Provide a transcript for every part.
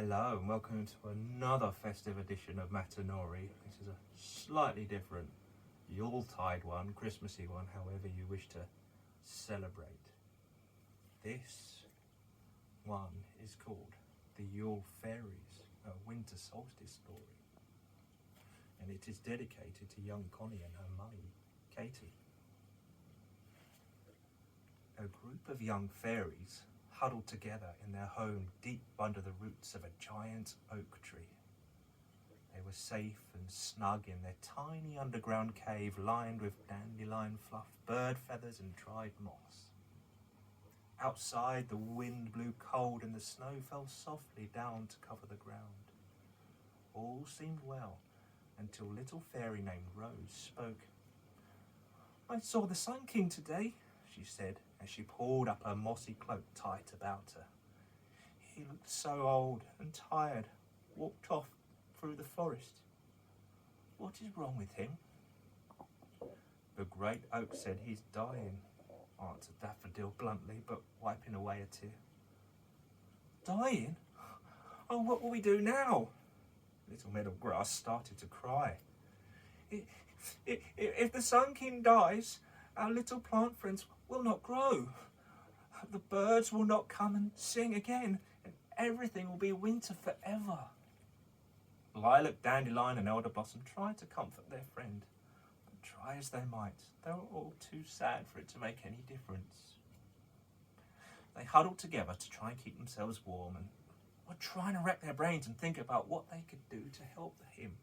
Hello and welcome to another festive edition of Mattanory. This is a slightly different Yuletide one, Christmassy one, however you wish to celebrate. This one is called the Yule Fairies, a Winter Solstice story. And it is dedicated to young Connie and her mummy, Katie. A group of young fairies huddled together in their home deep under the roots of a giant oak tree. They were safe and snug in their tiny underground cave lined with dandelion fluff, bird feathers and dried moss. Outside, the wind blew cold and the snow fell softly down to cover the ground. All seemed well until a little fairy named Rose spoke. "I saw the Sun King today," she said, as she pulled up her mossy cloak tight about her. "He looked so old and tired, walked off through the forest. What is wrong with him?" "The great oak said he's dying," answered Daffodil bluntly, but wiping away a tear. "Dying? Oh, what will we do now?" Little Meadowgrass started to cry. If the Sun King dies, our little plant friends will not grow. The birds will not come and sing again, and everything will be winter forever." Lilac, Dandelion and Elder Blossom tried to comfort their friend, but try as they might, they were all too sad for it to make any difference. They huddled together to try and keep themselves warm and were trying to rack their brains and think about what they could do to help him.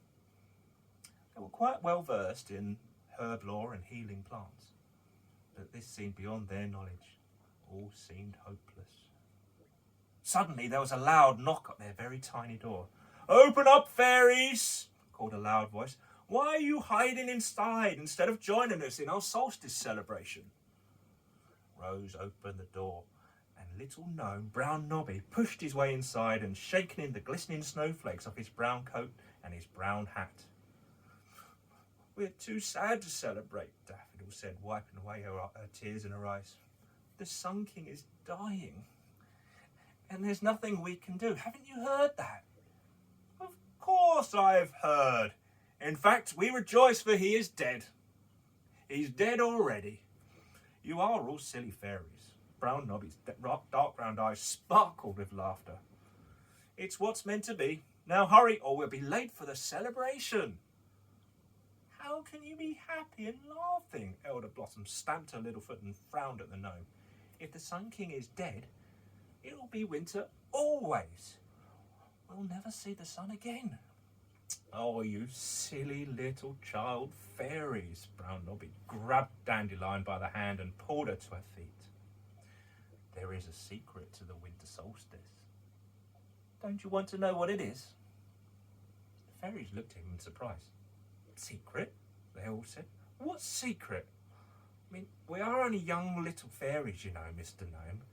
They were quite well versed in herb lore and healing plants, but this seemed beyond their knowledge. All seemed hopeless. Suddenly there was a loud knock at their very tiny door. "Open up, fairies!" called a loud voice. "Why are you hiding inside instead of joining us in our solstice celebration?" Rose opened the door, and little gnome Brown Nobby pushed his way inside and shaking in the glistening snowflakes off his brown coat and his brown hat. "We're too sad to celebrate," Daffodil said, wiping away her tears in her eyes. "The Sun King is dying, and there's nothing we can do. Haven't you heard that?" "Of course I've heard. In fact, we rejoice, for he is dead. He's dead already." "You are all silly fairies." Brown Nobby's dark brown eyes sparkled with laughter. "It's what's meant to be. Now hurry, or we'll be late for the celebration." "How can you be happy and laughing?" Elder Blossom stamped her little foot and frowned at the gnome. "If the Sun King is dead, it will be winter always. We'll never see the sun again." "Oh, you silly little child fairies." Brown Nobby grabbed Dandelion by the hand and pulled her to her feet. "There is a secret to the winter solstice. Don't you want to know what it is?" The fairies looked at him in surprise. "Secret?" they all said. "What secret? I mean, we are only young little fairies, you know, Mr. Gnome,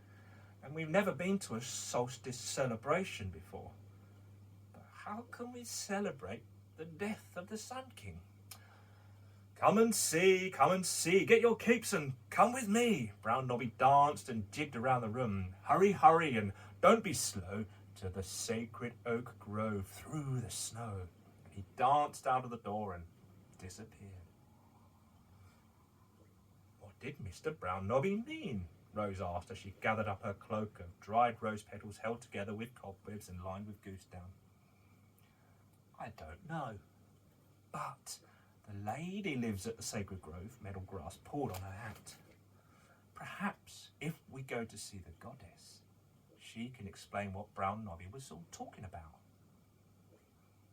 and we've never been to a solstice celebration before. But how can we celebrate the death of the Sun King?" Come and see, get your capes and come with me." Brown Nobby danced and jigged around the room. "Hurry, hurry, and don't be slow, to the sacred oak grove through the snow." And he danced out of the door and disappeared. "What did Mr. Brown Nobby mean?" Rose asked as she gathered up her cloak of dried rose petals held together with cobwebs and lined with goose down. "I don't know, but the lady lives at the sacred grove." Meadowgrass pulled on her hat. "Perhaps if we go to see the goddess, she can explain what Brown Nobby was all talking about."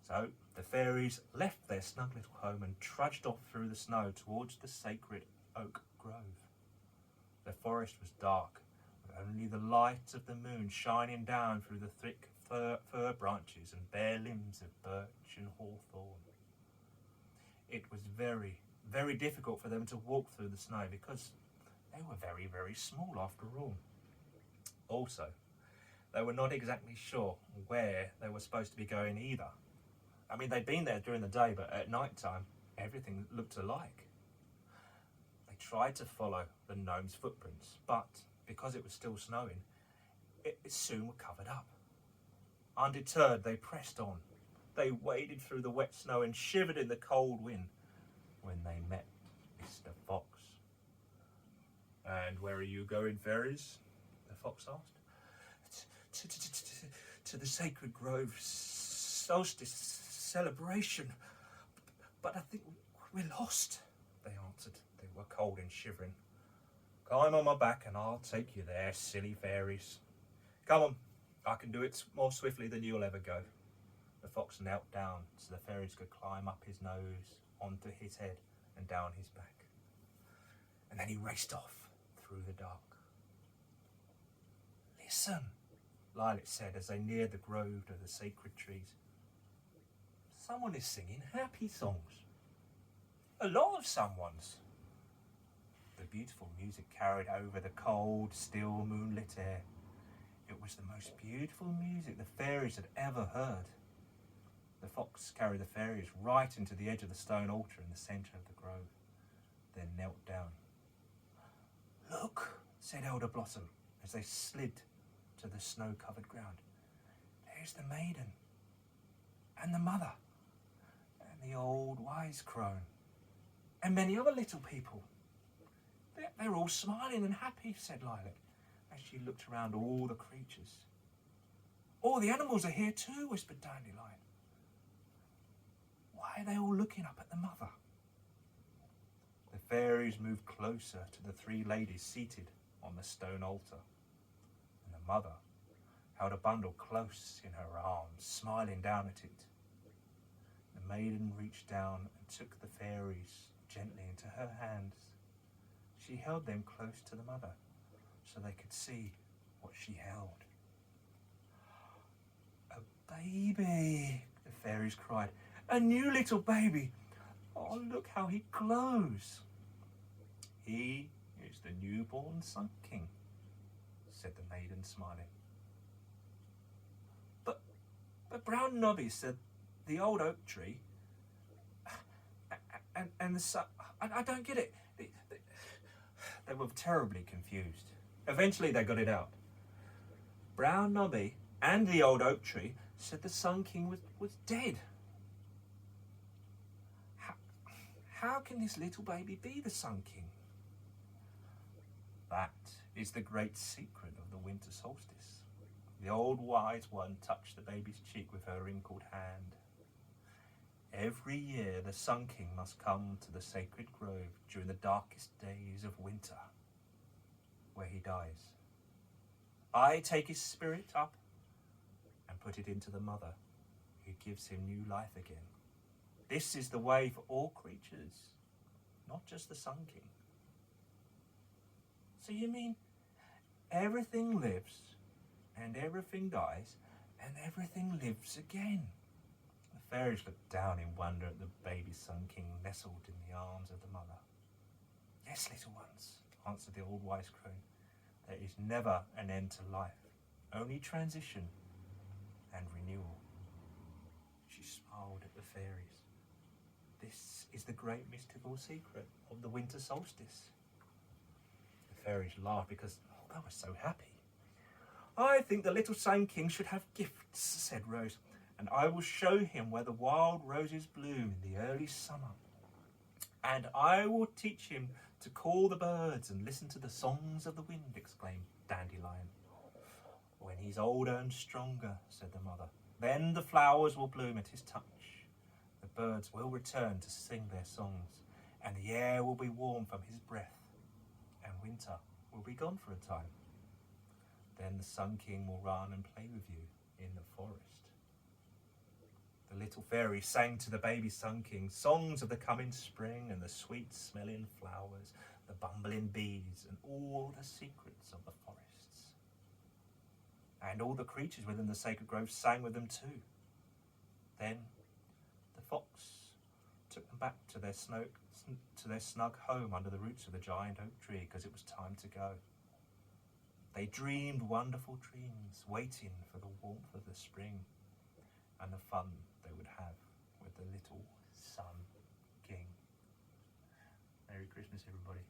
So the fairies left their snug little home and trudged off through the snow towards the sacred oak grove. The forest was dark, with only the light of the moon shining down through the thick fir branches and bare limbs of birch and hawthorn. It was very, very difficult for them to walk through the snow because they were very, very small after all. Also, they were not exactly sure where they were supposed to be going either. I mean, they'd been there during the day, but at night time, everything looked alike. They tried to follow the gnome's footprints, but because it was still snowing, it soon were covered up. Undeterred, they pressed on. They waded through the wet snow and shivered in the cold wind when they met Mr. Fox. "And where are you going, fairies?" the fox asked. To the sacred grove solstice celebration. But I think we're lost," they answered. They were cold and shivering. "Climb on my back and I'll take you there, silly fairies. Come on, I can do it more swiftly than you'll ever go." The fox knelt down so the fairies could climb up his nose, onto his head and down his back. And then he raced off through the dark. "Listen," Lilac said as they neared the grove of the sacred trees. "Someone is singing happy songs. A lot of someones." The beautiful music carried over the cold, still moonlit air. It was the most beautiful music the fairies had ever heard. The fox carried the fairies right into the edge of the stone altar in the centre of the grove, then knelt down. "Look," said Elder Blossom as they slid to the snow-covered ground. "There's the maiden, and the mother, and the old wise crone, and many other little people. They're all smiling and happy," said Lilac, as she looked around all the creatures. "All the animals are here too," whispered Dandelion. "Why are they all looking up at the mother?" The fairies moved closer to the three ladies seated on the stone altar, and the mother held a bundle close in her arms, smiling down at it. The maiden reached down and took the fairies gently into her hands. She held them close to the mother so they could see what she held. "A baby," the fairies cried. "A new little baby. Oh, look how he glows." "He is the newborn Sun King," said the maiden, smiling. But Brown Nobby said the old oak tree and the sun. I don't get it. They were terribly confused. Eventually they got it out. Brown Nobby and the old oak tree said the Sun King was dead. How can this little baby be the Sun King? That is the great secret of the Winter Solstice. The old wise one touched the baby's cheek with her wrinkled hand. Every year the Sun King must come to the sacred grove during the darkest days of winter, where he dies. I take his spirit up and put it into the mother, who gives him new life again. This is the way for all creatures, not just the Sun King." "So you mean everything lives and everything dies and everything lives again?" The fairies looked down in wonder at the baby Sun King nestled in the arms of the mother. "Yes, little ones," answered the old wise crone. "There is never an end to life, only transition and renewal." She smiled at the fairies. "This is the great mystical secret of the Winter Solstice." The fairies laughed because they were so happy. "I think the little Sun King should have gifts," said Rose, "and I will show him where the wild roses bloom in the early summer. And I will teach him to call the birds and listen to the songs of the wind," exclaimed Dandelion. "When he's older and stronger," said the mother, "then the flowers will bloom at his touch. The birds will return to sing their songs, and the air will be warm from his breath, and winter will be gone for a time. Then the Sun King will run and play with you in the forest." The little fairy sang to the baby Sun King songs of the coming spring and the sweet-smelling flowers, the bumbling bees, and all the secrets of the forests. And all the creatures within the sacred grove sang with them too. Then the fox took them back to their snug home under the roots of the giant oak tree, because it was time to go. They dreamed wonderful dreams, waiting for the warmth of the spring and the fun they would have with the little Sun King. Merry Christmas, everybody.